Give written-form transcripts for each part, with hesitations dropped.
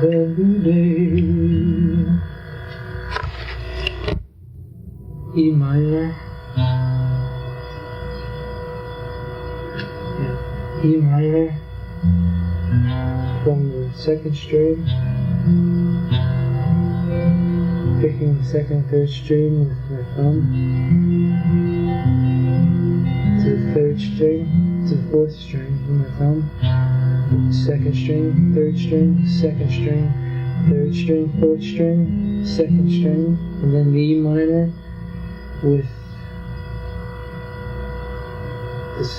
every day. E minor. Yeah. E minor from the second string. Picking the second, third string with my thumb. To the third string, to the fourth string with my thumb. Second string, third string, second string, third string, fourth string, second string, and then the E minor with this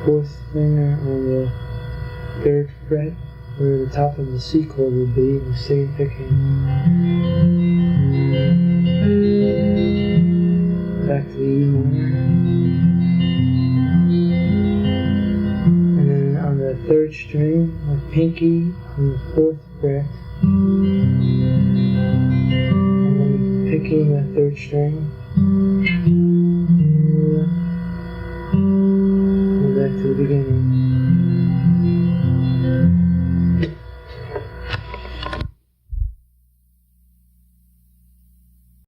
fourth finger on the third fret, where the top of the C chord would be, the same picking. Back to the E minor. And then on the third string, my pinky on the fourth fret. And then picking the third string.